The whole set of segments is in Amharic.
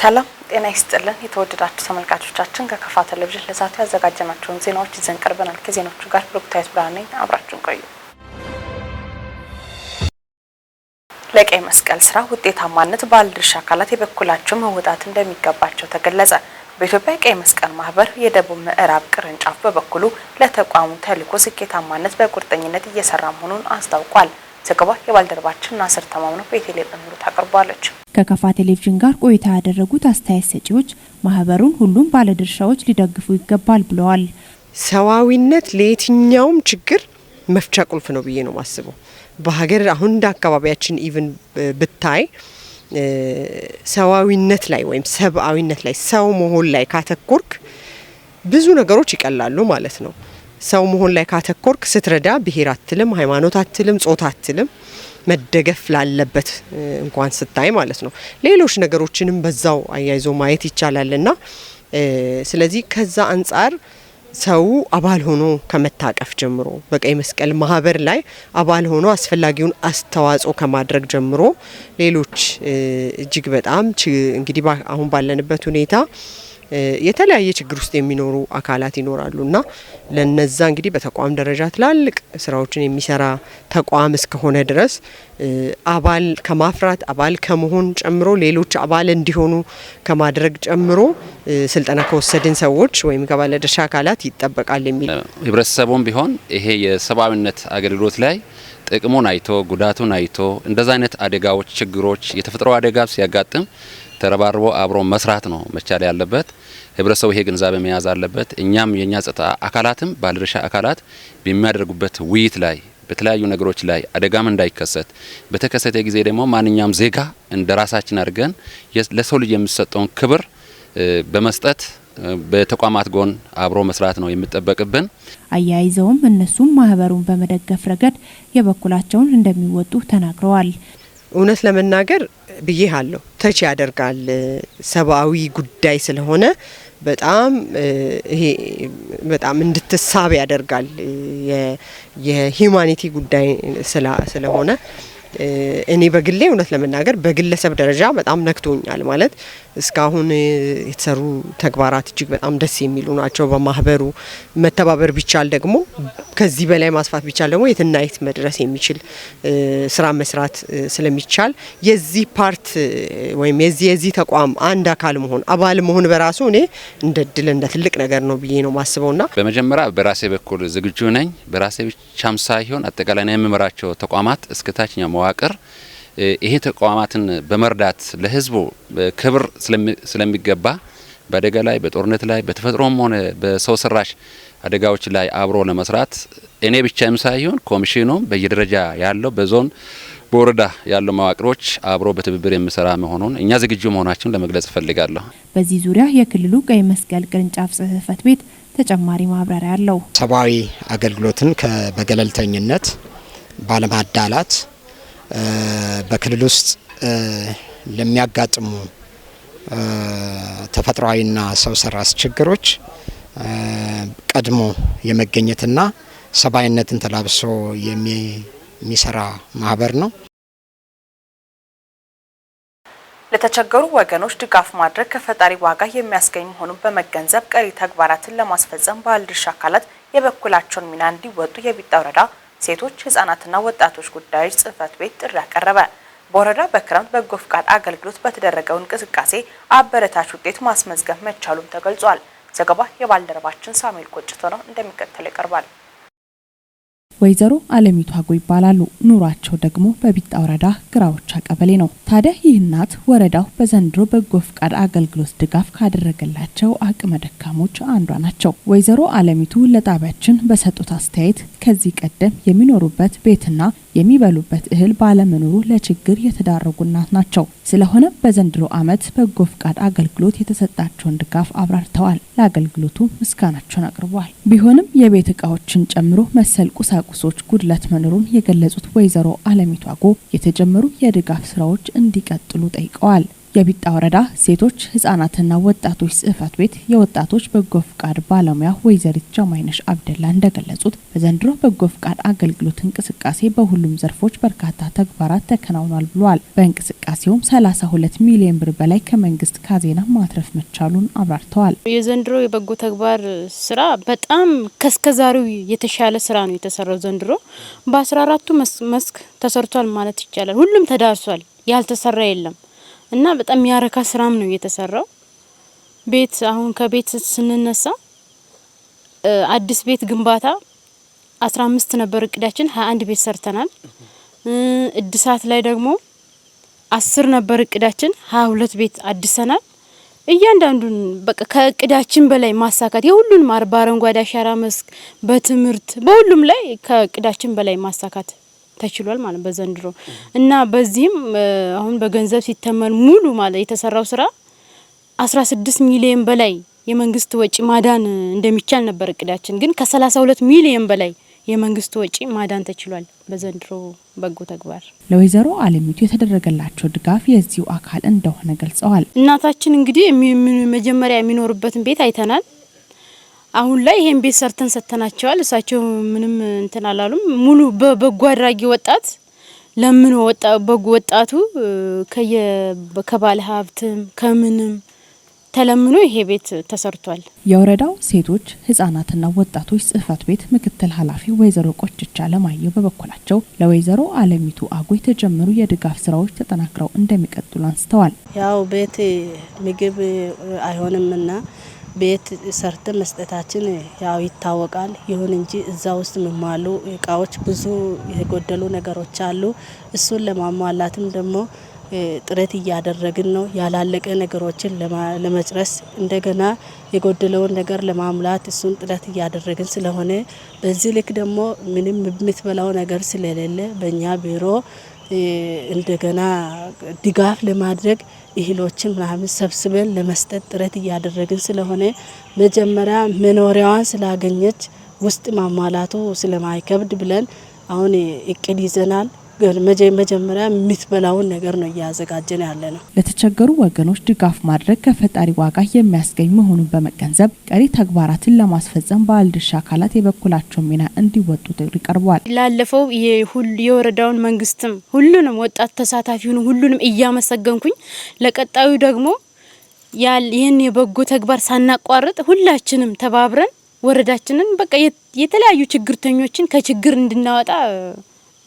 ሰላም ጤና ይስጥልን የተወደዳችሁ ተመልካቾቻችን ከከፋ ቴሌቪዥን ለዛሬ ያዘጋጀናቸውን ዜናዎች ይዘን ቀርበናል። ከዜናዎቹ ጋር ብሩክታይት ብርሃን ነኝ። አብራችሁን ቆዩ። ለቀይ መስቀል ስራ ውጤታማነት ባለድርሻ አካላት የበኩላቸውን መወጣት እንደሚገባቸው ተገለጸ። በኢትዮጵያ ቀይ መስቀል ማህበር የደቡብ ምዕራብ ቅርንጫፍ በበኩሉ ለተቋሙ ተልዕኮ ስኬታማነት በቁርጠኝነት እየሰራ መሆኑን አስታውቋል። ዘገባው የባልደረባችን ናስር ተማምነው በቴሌቪዥን ታቀርባለች። ከከፋ ቴሌቪዥን ጋር ቆይታ ያደረጉት አስተያየት ሰጪዎች ማህበሩን ሁሉም ባለድርሻዎች ሊደግፉ ይገባል ብለዋል። ሰዋዊነት ለየትኛውም ችግር መፍቻ ቁልፍ ነው ብዬ ነው ማስበው። በሀገር አሁን እንደ አካባቢያችን ኢቭን ብታይ ሰዋዊነት ላይ ወይም ሰብአዊነት ላይ ሰው መሆን ላይ ካተኮርክ ብዙ ነገሮች ይቀላሉ ማለት ነው። ሰው መሆን ላይ ካተኮርክ ስትረዳ ብሔር አትልም፣ ሃይማኖት አትልም፣ ጾታ አትልም። መደገፍ ላለበት እንኳን ስታይ ማለት ነው። ሌሎች ነገሮችንም በዛው አያይዞ ማየት ይቻላልና ስለዚህ ከዛ አንፃር ሰው አባል ሆኖ ከመታቀፍ ጀምሮ በቀይ መስቀል ማህበር ላይ አባል ሆኖ አስፈላጊውን አስተዋጽኦ ከማድረግ ጀምሮ ሌሎች እጅግ በጣም እንግዲህ አሁን ባለንበት ሁኔታ የተለያየ ችግር ውስጥ የሚኖሩ አካላት ይኖራሉና ለነዛ እንግዲህ በተቋም ደረጃ ትላልቅ ስራዎችን የሚሰራ ተቋም እስከሆነ ድረስ አባል ከማፍራት አባል ከመሆን ጨምሮ ሌሎች አባል እንዲሆኑ ከማድረግ ጨምሮ ስልጠና ከወሰድን ሰዎች ወይም ከባለድርሻ አካላት ይጠበቃል የሚል ህብረተሰቡም ቢሆን ይሄ የሰብአዊነት አገልግሎት ላይ ጥቅሙን አይቶ ጉዳቱን አይቶ እንደዛ አይነት አደጋዎች ችግሮች የተፈጥሮ አደጋ ሲያጋጥም ተረባርቦ አብሮ መስራት ነው መቻል ያለበት። ህብረተሰቡ ይሄ ግንዛቤ መያዝ አለበት። እኛም የኛ ጸጥታ አካላትም ባለድርሻ አካላት በሚያደርጉበት ውይይት ላይ በተለያዩ ነገሮች ላይ አደጋም እንዳይከሰት በተከሰተ ጊዜ ደግሞ ማንኛውም ዜጋ እንደራሳችን አድርገን ለሰው ልጅ የሚሰጠውን ክብር በመስጠት በተቋማት ጎን አብሮ መስራት ነው የሚጠበቅብን። አያይዘውም እነሱም ማህበሩን በመደገፍ ረገድ የበኩላቸውን እንደሚወጡ ተናግረዋል። እውነት ለመናገር ብዬሃለሁ ተች ያደርጋል ሰብአዊ ጉዳይ ስለሆነ በጣም ይሄ በጣም እንድትሳብ ያደርጋል የሂዩማኒቲ ጉዳይ ስለሆነ እኔ በግሌ እውነት ለመናገር በግለሰብ ደረጃ በጣም ነክቶኛል። ማለት እስካሁን የተሰሩ ተግባራት እጅግ በጣም ደስ የሚሉ ናቸው። በማህበሩ መተባበር ቢቻል ደግሞ ከዚህ በላይ ማስፋት ቢቻል ደግሞ የትናይት መድረስ የሚችል ስራ መስራት ስለሚቻል የዚህ ፓርት ወይም የዚህ ተቋም አንድ አካል መሆን አባል መሆን በራሱ እኔ እንደ ድል እንደ ትልቅ ነገር ነው ብዬ ነው ማስበውና በመጀመሪያ በራሴ በኩል ዝግጁ ነኝ። በራሴ ብቻም ሳይሆን አጠቃላይ ነው የምመራቸው ተቋማት እስከታችኛው መዋቅር ይሄ ተቋማትን በመርዳት ለህዝቡ ክብር ስለሚገባ በአደጋ ላይ በጦርነት ላይ በተፈጥሮም ሆነ በሰው ሰራሽ አደጋዎች ላይ አብሮ ለመስራት እኔ ብቻም ሳይሆን ኮሚሽኑም በየደረጃ ያለው በዞን በወረዳ ያለው መዋቅሮች አብሮ በትብብር የሚሰራ መሆኑን እኛ ዝግጁ መሆናችንን ለመግለጽ ፈልጋለሁ። በዚህ ዙሪያ የክልሉ ቀይ መስቀል ቅርንጫፍ ጽህፈት ቤት ተጨማሪ ማብራሪያ አለው። ሰብአዊ አገልግሎትን በገለልተኝነት ባለማዳላት በክልል ውስጥ ለሚያጋጥሙ ተፈጥሯዊና ሰው ሰራሽ ችግሮች ቀድሞ የመገኘትና ሰብአዊነትን ተላብሶ የሚሰራ ማህበር ነው። ለተቸገሩ ወገኖች ድጋፍ ማድረግ ከፈጣሪ ዋጋ የሚያስገኝ መሆኑን በመገንዘብ ቀሪ ተግባራትን ለማስፈጸም ባለድርሻ አካላት የበኩላቸውን ሚና እንዲወጡ የቢጣ ወረዳ ሴቶች ህጻናትና ወጣቶች ጉዳዮች ጽህፈት ቤት ጥሪ ያቀረበ። በወረዳ በክረምት በጎ ፍቃድ አገልግሎት በተደረገው እንቅስቃሴ አበረታች ውጤት ማስመዝገብ መቻሉም ተገልጿል። ዘገባ የባልደረባችን ሳሙኤል ቆጭቶ ነው፣ እንደሚከተለው ይቀርባል። ወይዘሮ አለሚቱ አጎ ይባላሉ። ኑሯቸው ደግሞ በቢጣ ወረዳ ግራዎቻ ቀበሌ ነው። ታዲያ ይህ እናት ወረዳው በዘንድሮ በጎ ፍቃድ አገልግሎት ድጋፍ ካደረገላቸው አቅመ ደካሞች አንዷ ናቸው። ወይዘሮ አለሚቱ ለጣቢያችን በሰጡት አስተያየት ከዚህ ቀደም የሚኖሩበት ቤትና የሚበሉበት እህል ባለመኖሩ ለችግር የተዳረጉ እናት ናቸው። ስለሆነ በዘንድሮ ዓመት በጎ ፍቃድ አገልግሎት የተሰጣቸውን ድጋፍ አብራርተዋል። ለአገልግሎቱ ምስጋናቸውን አቅርበዋል። ቢሆንም የቤት እቃዎችን ጨምሮ መሰል ቁሳቁሶች ጉድለት መኖሩን የገለጹት ወይዘሮ አለሚቱ አጎ የተጀመሩ የድጋፍ ስራዎች እንዲቀጥሉ ጠይቀዋል። የቢጣ ወረዳ ሴቶች ህጻናትና ወጣቶች ጽህፈት ቤት የወጣቶች በጎ ፍቃድ ባለሙያ ወይዘሪት ጀማይነሽ አብደላ እንደገለጹት በዘንድሮ በጎ ፍቃድ አገልግሎት እንቅስቃሴ በሁሉም ዘርፎች በርካታ ተግባራት ተከናውኗል ብለዋል። በእንቅስቃሴውም 32 ሚሊዮን ብር በላይ ከመንግስት ካዜና ማትረፍ መቻሉን አብራርተዋል። የዘንድሮ የበጎ ተግባር ስራ በጣም ከስከዛሬው የተሻለ ስራ ነው የተሰራው። ዘንድሮ በ14ቱ መስክ ተሰርቷል ማለት ይቻላል። ሁሉም ተዳርሷል፣ ያልተሰራ የለም እና በጣም ያረካ ስራም ነው የተሰራው። ቤት አሁን ከቤት ስንነሳ አዲስ ቤት ግንባታ 15 ነበር እቅዳችን፣ 21 ቤት ሰርተናል። እድሳት ላይ ደግሞ 10 ነበር እቅዳችን፣ 22 ቤት አድሰናል። እያንዳንዱን በቃ ከእቅዳችን በላይ ማሳካት የሁሉንም በአረንጓዴ አሻራ መስክ፣ በትምህርት በሁሉም ላይ ከእቅዳችን በላይ ማሳካት ተችሏል ማለት በዘንድሮ እና በዚህም አሁን በገንዘብ ሲተመን ሙሉ ማለት የተሰራው ስራ 16 ሚሊዮን በላይ የመንግስት ወጪ ማዳን እንደሚቻል ነበር እቅዳችን። ግን ከ32 ሚሊዮን በላይ የመንግስት ወጪ ማዳን ተችሏል በዘንድሮ በጎ ተግባር። ለወይዘሮ አለሚቱ የተደረገላቸው ድጋፍ የዚሁ አካል እንደሆነ ገልጸዋል። እናታችን እንግዲህ መጀመሪያ የሚኖርበትን ቤት አይተናል። አሁን ላይ ይሄን ቤት ሰርተን ሰተናቸዋል። እሳቸው ምንም እንትን አላሉም። ሙሉ በበጎ አድራጊ ወጣት ለምን ወጣቱ ከባለ ሀብትም ከምንም ተለምኖ ይሄ ቤት ተሰርቷል። የወረዳው ሴቶች ህጻናትና ወጣቶች ጽህፈት ቤት ምክትል ኃላፊ ወይዘሮ ቆጭቻ ለማየው በበኩላቸው ለወይዘሮ አለሚቱ አጎ የተጀመሩ የድጋፍ ስራዎች ተጠናክረው እንደሚቀጥሉ አንስተዋል። ያው ቤት ምግብ አይሆንምና ቤት ሰርተን መስጠታችን ያው ይታወቃል። ይሁን እንጂ እዛ ውስጥ የሚሟሉ እቃዎች ብዙ የጎደሉ ነገሮች አሉ። እሱን ለማሟላትም ደግሞ ጥረት እያደረግን ነው። ያላለቀ ነገሮችን ለመጨረስ እንደገና የጎደለውን ነገር ለማሙላት እሱን ጥረት እያደረግን ስለሆነ በዚህ ልክ ደግሞ ምንም የምትበላው ነገር ስለሌለ በእኛ ቢሮ እንደገና ድጋፍ ለማድረግ እህሎችን ምናምን ሰብስበን ለመስጠት ጥረት እያደረግን ስለሆነ መጀመሪያ መኖሪያዋን ስላገኘች ውስጥ ማሟላቱ ስለማይከብድ ብለን አሁን እቅድ ይዘናል። መጀመሪያ የምትበላውን ነገር ነው እያዘጋጀን ያለ ነው። ለተቸገሩ ወገኖች ድጋፍ ማድረግ ከፈጣሪ ዋጋ የሚያስገኝ መሆኑን በመገንዘብ ቀሪ ተግባራትን ለማስፈጸም ባለድርሻ አካላት የበኩላቸውን ሚና እንዲወጡ ጥሪ ቀርቧል። ላለፈው የወረዳውን መንግስትም ሁሉንም ወጣት ተሳታፊውን ሁሉንም እያመሰገንኩኝ ለቀጣዩ ደግሞ ይህን የበጎ ተግባር ሳናቋርጥ ሁላችንም ተባብረን ወረዳችንን በቃ የተለያዩ ችግርተኞችን ከችግር እንድናወጣ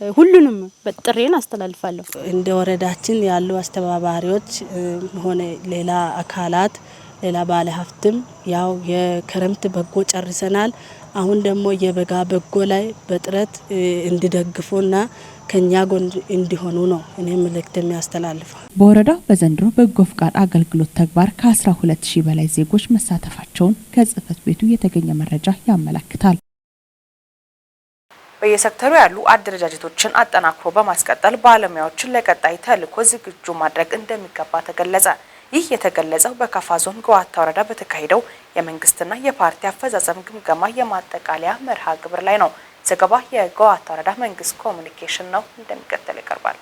ሁሉንም በጥሬን አስተላልፋለሁ። እንደ ወረዳችን ያሉ አስተባባሪዎች ሆነ ሌላ አካላት ሌላ ባለ ሀብትም ያው የክረምት በጎ ጨርሰናል። አሁን ደግሞ የበጋ በጎ ላይ በጥረት እንዲደግፉና ከኛ ጎን እንዲሆኑ ነው እኔ መልእክት የሚያስተላልፈው። በወረዳው በዘንድሮ በጎ ፍቃድ አገልግሎት ተግባር ከ12000 በላይ ዜጎች መሳተፋቸውን ከጽህፈት ቤቱ የተገኘ መረጃ ያመለክታል። በየሴክተሩ ያሉ አደረጃጀቶችን አጠናክሮ በማስቀጠል ባለሙያዎችን ለቀጣይ ተልዕኮ ዝግጁ ማድረግ እንደሚገባ ተገለጸ። ይህ የተገለጸው በካፋ ዞን ገዋታ ወረዳ በተካሄደው የመንግስትና የፓርቲ አፈጻጸም ግምገማ የማጠቃለያ መርሃ ግብር ላይ ነው። ዘገባ የገዋታ ወረዳ መንግስት ኮሙኒኬሽን ነው፣ እንደሚከተል ይቀርባል።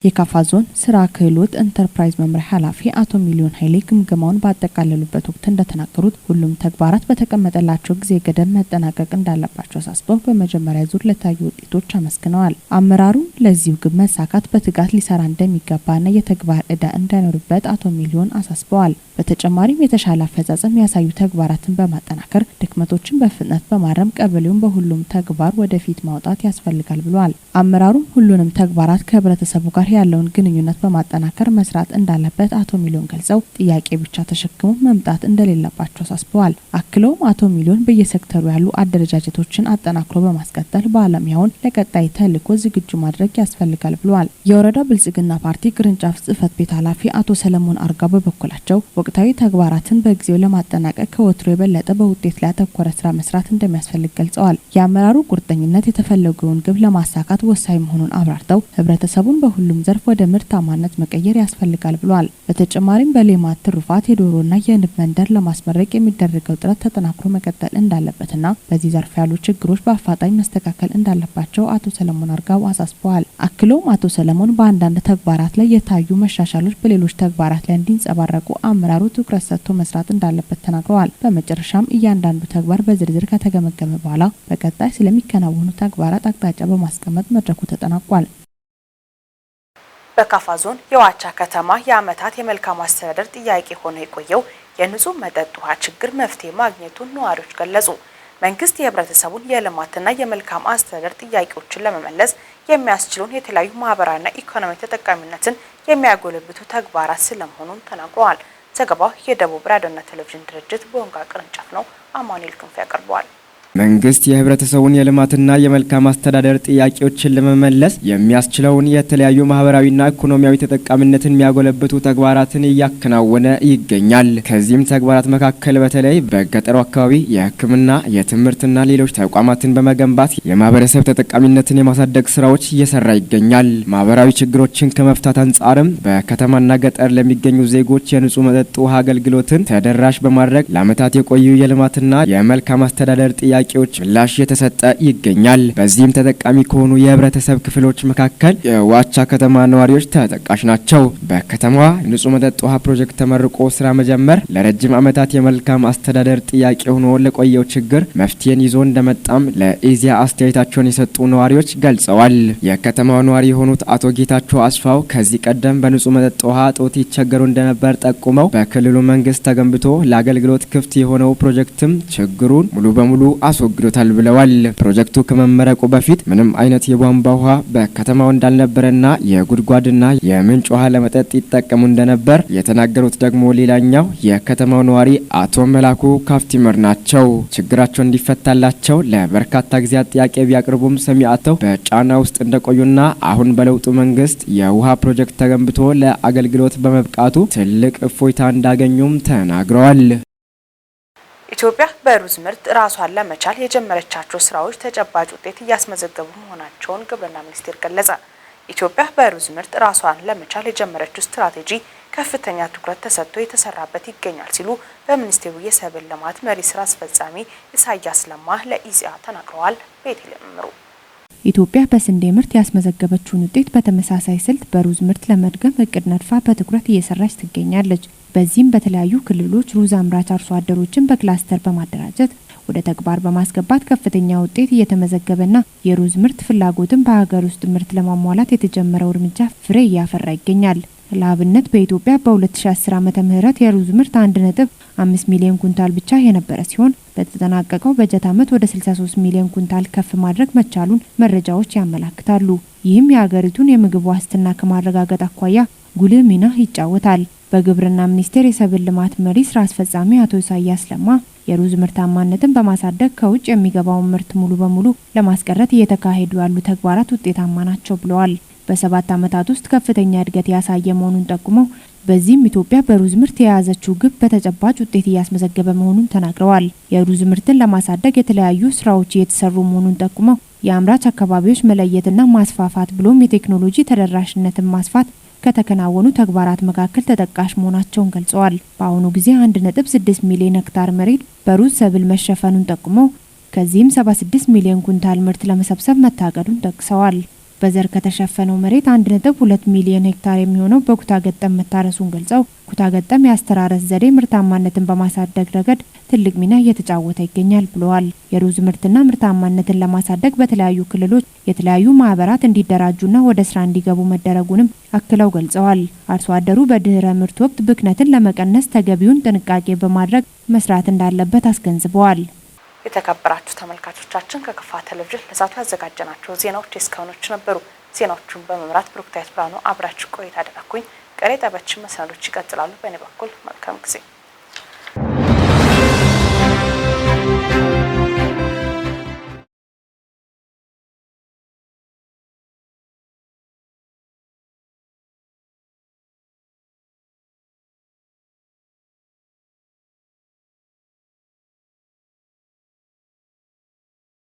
የካፋ ዞን ስራ ክህሎት ኢንተርፕራይዝ መምሪያ ኃላፊ አቶ ሚሊዮን ኃይሌ ግምገማውን ባጠቃለሉበት ወቅት እንደተናገሩት ሁሉም ተግባራት በተቀመጠላቸው ጊዜ ገደብ መጠናቀቅ እንዳለባቸው አሳስበው በመጀመሪያ ዙር ለታዩ ውጤቶች አመስግነዋል። አመራሩ ለዚሁ ግብ መሳካት በትጋት ሊሰራ እንደሚገባና የተግባር ዕዳ እንዳይኖርበት አቶ ሚሊዮን አሳስበዋል። በተጨማሪም የተሻለ አፈጻጸም ያሳዩ ተግባራትን በማጠናከር ድክመቶችን በፍጥነት በማረም ቀበሌውን በሁሉም ተግባር ወደፊት ማውጣት ያስፈልጋል ብለዋል። አመራሩም ሁሉንም ተግባራት ከህብረተሰቡ ጋር ያለውን ግንኙነት በማጠናከር መስራት እንዳለበት አቶ ሚሊዮን ገልጸው ጥያቄ ብቻ ተሸክሞ መምጣት እንደሌለባቸው አሳስበዋል። አክለውም አቶ ሚሊዮን በየሴክተሩ ያሉ አደረጃጀቶችን አጠናክሮ በማስቀጠል ባለሙያውን ለቀጣይ ተልዕኮ ዝግጁ ማድረግ ያስፈልጋል ብለዋል። የወረዳ ብልጽግና ፓርቲ ቅርንጫፍ ጽህፈት ቤት ኃላፊ አቶ ሰለሞን አርጋ በበኩላቸው ወቅታዊ ተግባራትን በጊዜው ለማጠናቀቅ ከወትሮ የበለጠ በውጤት ላይ ያተኮረ ስራ መስራት እንደሚያስፈልግ ገልጸዋል። የአመራሩ ቁርጠኝነት የተፈለገውን ግብ ለማሳካት ወሳኝ መሆኑን አብራርተው ህብረተሰቡን በሁሉም በሁሉም ዘርፍ ወደ ምርታማነት መቀየር ያስፈልጋል ብሏል። በተጨማሪም በሌማት ትሩፋት የዶሮና የንብ መንደር ለማስመረቅ የሚደረገው ጥረት ተጠናክሮ መቀጠል እንዳለበትና በዚህ ዘርፍ ያሉ ችግሮች በአፋጣኝ መስተካከል እንዳለባቸው አቶ ሰለሞን አርጋው አሳስበዋል። አክሎም አቶ ሰለሞን በአንዳንድ ተግባራት ላይ የታዩ መሻሻሎች በሌሎች ተግባራት ላይ እንዲንጸባረቁ አመራሩ ትኩረት ሰጥቶ መስራት እንዳለበት ተናግረዋል። በመጨረሻም እያንዳንዱ ተግባር በዝርዝር ከተገመገመ በኋላ በቀጣይ ስለሚከናወኑ ተግባራት አቅጣጫ በማስቀመጥ መድረኩ ተጠናቋል። በካፋ ዞን የዋቻ ከተማ የዓመታት የመልካም አስተዳደር ጥያቄ ሆኖ የቆየው የንጹህ መጠጥ ውሃ ችግር መፍትሄ ማግኘቱን ነዋሪዎች ገለጹ። መንግስት የህብረተሰቡን የልማትና የመልካም አስተዳደር ጥያቄዎችን ለመመለስ የሚያስችሉን የተለያዩ ማህበራዊና ኢኮኖሚያዊ ተጠቃሚነትን የሚያጎለብቱ ተግባራት ስለመሆኑን ተናግረዋል። ዘገባው የደቡብ ራዲዮና ቴሌቪዥን ድርጅት ቦንጋ ቅርንጫፍ ነው። አማኑኤል ክንፍ ያቀርበዋል። መንግስት የህብረተሰቡን የልማትና የመልካም አስተዳደር ጥያቄዎችን ለመመለስ የሚያስችለውን የተለያዩ ማህበራዊና ኢኮኖሚያዊ ተጠቃሚነትን የሚያጎለብቱ ተግባራትን እያከናወነ ይገኛል። ከዚህም ተግባራት መካከል በተለይ በገጠሩ አካባቢ የሕክምና፣ የትምህርትና ሌሎች ተቋማትን በመገንባት የማህበረሰብ ተጠቃሚነትን የማሳደግ ስራዎች እየሰራ ይገኛል። ማህበራዊ ችግሮችን ከመፍታት አንጻርም በከተማና ገጠር ለሚገኙ ዜጎች የንጹህ መጠጥ ውሃ አገልግሎትን ተደራሽ በማድረግ ለዓመታት የቆዩ የልማትና የመልካም አስተዳደር ጥያቄዎች ምላሽ የተሰጠ ይገኛል። በዚህም ተጠቃሚ ከሆኑ የህብረተሰብ ክፍሎች መካከል የዋቻ ከተማ ነዋሪዎች ተጠቃሽ ናቸው። በከተማዋ ንጹህ መጠጥ ውሃ ፕሮጀክት ተመርቆ ስራ መጀመር ለረጅም ዓመታት የመልካም አስተዳደር ጥያቄ ሆኖ ለቆየው ችግር መፍትሄን ይዞ እንደመጣም ለኢዜአ አስተያየታቸውን የሰጡ ነዋሪዎች ገልጸዋል። የከተማው ነዋሪ የሆኑት አቶ ጌታቸው አስፋው ከዚህ ቀደም በንጹህ መጠጥ ውሃ እጦት ይቸገሩ እንደነበር ጠቁመው በክልሉ መንግስት ተገንብቶ ለአገልግሎት ክፍት የሆነው ፕሮጀክትም ችግሩን ሙሉ በሙሉ አስወግዶታል ብለዋል። ፕሮጀክቱ ከመመረቁ በፊት ምንም አይነት የቧንቧ ውሃ በከተማው እንዳልነበረና የጉድጓድና የምንጭ ውሃ ለመጠጥ ይጠቀሙ እንደነበር የተናገሩት ደግሞ ሌላኛው የከተማው ነዋሪ አቶ መላኩ ካፍቲመር ናቸው። ችግራቸው እንዲፈታላቸው ለበርካታ ጊዜያት ጥያቄ ቢያቀርቡም ሰሚ አጥተው በጫና ውስጥ እንደቆዩና አሁን በለውጡ መንግስት የውሃ ፕሮጀክት ተገንብቶ ለአገልግሎት በመብቃቱ ትልቅ እፎይታ እንዳገኙም ተናግረዋል። ኢትዮጵያ በሩዝ ምርት ራሷን ለመቻል የጀመረቻቸው ስራዎች ተጨባጭ ውጤት እያስመዘገቡ መሆናቸውን ግብርና ሚኒስቴር ገለጸ። ኢትዮጵያ በሩዝ ምርት ራሷን ለመቻል የጀመረችው ስትራቴጂ ከፍተኛ ትኩረት ተሰጥቶ የተሰራበት ይገኛል ሲሉ በሚኒስቴሩ የሰብል ልማት መሪ ስራ አስፈጻሚ ኢሳያስ ለማ ለኢዜአ ተናግረዋል። ቤተልሔም ምሩ ኢትዮጵያ በስንዴ ምርት ያስመዘገበችውን ውጤት በተመሳሳይ ስልት በሩዝ ምርት ለመድገም እቅድ ነድፋ በትኩረት እየሰራች ትገኛለች። በዚህም በተለያዩ ክልሎች ሩዝ አምራች አርሶ አደሮችን በክላስተር በማደራጀት ወደ ተግባር በማስገባት ከፍተኛ ውጤት እየተመዘገበና የሩዝ ምርት ፍላጎትን በሀገር ውስጥ ምርት ለማሟላት የተጀመረው እርምጃ ፍሬ እያፈራ ይገኛል። ለአብነት በኢትዮጵያ በ2010 ዓመተ ምህረት የሩዝ ምርት 1.5 ሚሊዮን ኩንታል ብቻ የነበረ ሲሆን በተጠናቀቀው በጀት ዓመት ወደ 63 ሚሊዮን ኩንታል ከፍ ማድረግ መቻሉን መረጃዎች ያመላክታሉ። ይህም የሀገሪቱን የምግብ ዋስትና ከማረጋገጥ አኳያ ጉልህ ሚና ይጫወታል። በግብርና ሚኒስቴር የሰብል ልማት መሪ ስራ አስፈጻሚ አቶ ኢሳያስ ለማ የሩዝ ምርታማነትን በማሳደግ ከውጭ የሚገባውን ምርት ሙሉ በሙሉ ለማስቀረት እየተካሄዱ ያሉ ተግባራት ውጤታማ ናቸው ብለዋል። በ7 ዓመታት ውስጥ ከፍተኛ እድገት ያሳየ መሆኑን ጠቁመው በዚህም ኢትዮጵያ በሩዝ ምርት የያዘችው ግብ በተጨባጭ ውጤት እያስመዘገበ መሆኑን ተናግረዋል። የሩዝ ምርትን ለማሳደግ የተለያዩ ስራዎች እየተሰሩ መሆኑን ጠቁመው የአምራች አካባቢዎች መለየትና ማስፋፋት ብሎም የቴክኖሎጂ ተደራሽነትን ማስፋት ከተከናወኑ ተግባራት መካከል ተጠቃሽ መሆናቸውን ገልጸዋል። በአሁኑ ጊዜ 1.6 ሚሊዮን ሄክታር መሬት በሩዝ ሰብል መሸፈኑን ጠቁመው ከዚህም 76 ሚሊዮን ኩንታል ምርት ለመሰብሰብ መታቀዱን ጠቅሰዋል። በዘር ከተሸፈነው መሬት 1.2 ሚሊዮን ሄክታር የሚሆነው በኩታ ገጠም መታረሱን ገልጸው ኩታ ገጠም የአስተራረስ ዘዴ ምርታማነትን በማሳደግ ረገድ ትልቅ ሚና እየተጫወተ ይገኛል ብለዋል። የሩዝ ምርትና ምርታማነትን ለማሳደግ በተለያዩ ክልሎች የተለያዩ ማህበራት እንዲደራጁና ወደ ስራ እንዲገቡ መደረጉንም አክለው ገልጸዋል። አርሶ አደሩ በድህረ ምርት ወቅት ብክነትን ለመቀነስ ተገቢውን ጥንቃቄ በማድረግ መስራት እንዳለበት አስገንዝበዋል። የተከበራችሁ ተመልካቾቻችን ከከፋ ቴሌቪዥን ለዛቱ ያዘጋጀናቸው ዜናዎች እስካሁኖቹ ነበሩ። ዜናዎቹን በመምራት ብሩክታይት ብርሃኑ አብራችሁ ቆይታ አደረኩኝ። ቀሪ ጠበችን መሰናዶች ይቀጥላሉ። በእኔ በኩል መልካም ጊዜ